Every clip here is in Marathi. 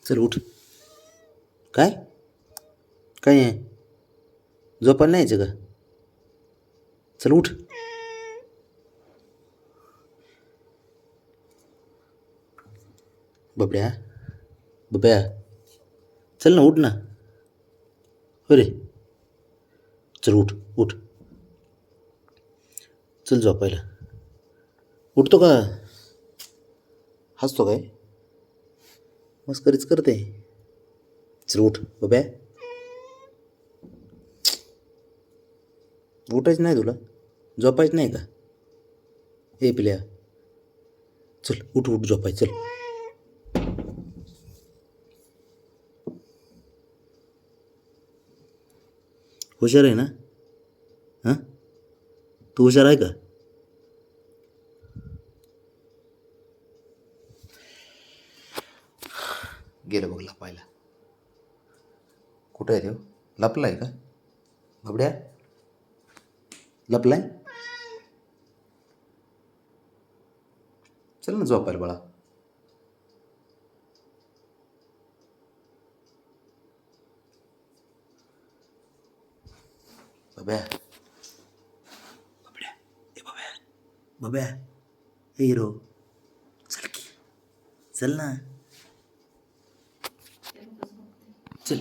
चल उठ. काय काय आहे? झोपायला नाही यायचं का? चल उठ. बबड्या बब्या, चल ना, उठ ना. हो रे, चल उठ उठ. चल झोपायला. उठतो का? हसतो काय? मस्करीच करते. चल उठ बब्या. उठायचं नाही तुला? झोपायचं नाही का? हे पिल्या, चल उठ उठ झोपायचं. चल. हुशार आहे ना? हां, तू हुशार आहे का? गेलं बघ लपायला. कुठं आहे देव? लपलाय का बबड्या? लपलाय? चल ना झोपायला बाळा. बब्या बबड्या, ए बब्या बब्या, हे हिरो, चल की, चल ना, चल.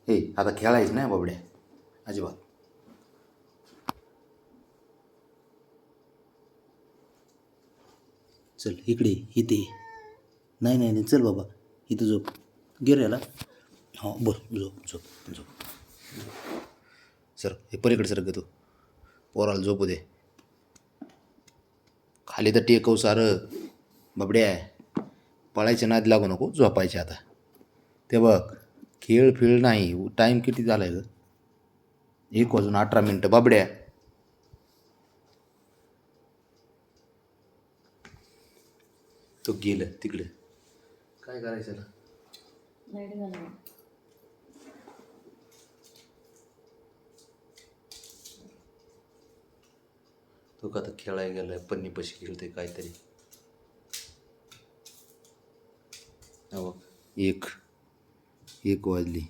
हे आता खेळायचं नाही बबड्या अजिबात. चल इकडे, इथे. नाही नाही नाही, चल बाबा, इथं झोप. गिऱ्याला. हो बरं, झोप झोप झोप. सर हे पलीकडे सर तू, पोराला झोपू दे. खाली तर टेकव सारं. बबड्या, पळायच्या नाद लागू नको, झोपायचे आता. ते बघ, खेळ फिळ नाही. टाईम किती झाला आहे ग? 1:18 बबड्या. तो गेलं तिकडे. काय करायचं ना? तो का आता खेळायला गेलाय, पन्नीपाशी खेळते काहीतरी. हो, 1 वाजली.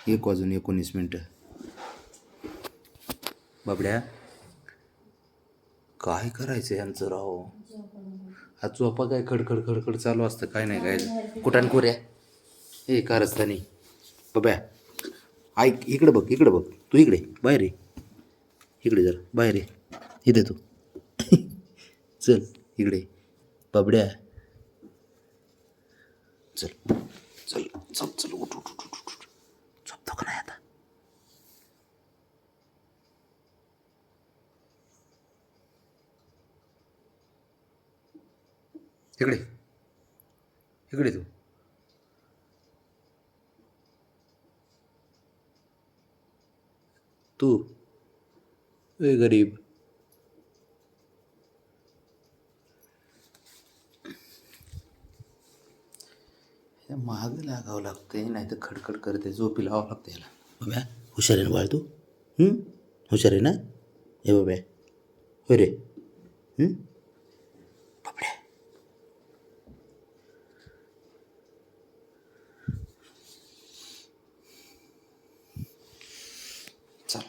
1:19. बाबड्या, काय करायचं यांचं राव? हा झोपा काय खडखड खडखड चालू असतं, काय नाही काय. कुठान कोऱ्या हे कारस्थानी. बाब्या ऐक, इकडं बघ, इकडं बघ. तू इकडे बाहेर ये. इकडे जर बाहेर ये. इथे तू. चल इकडे बाबड्या. चल चल चल चल, उठ उठ उठ उठ उठ. झोपतो का नाही आता? इकडे इकडे तू ए गरीब. महाग लागावं लागते, नाही तर खडखड करते. झोपी लावावं लागते याला. बाब्या हुशार आहे ना बाळ तू? हुशार आहे ना? हे बाब्या, हो रे. बाबड्या, चल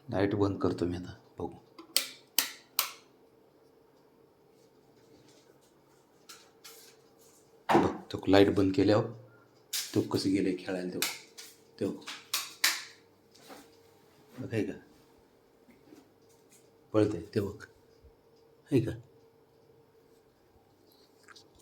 लाईट बंद करतो मी आता, बघू. बघ तो लाईट बंद केल्यावर तो कसं गेले खेळायला. तो बघ आहे का? पळते ते बघ, आहे का?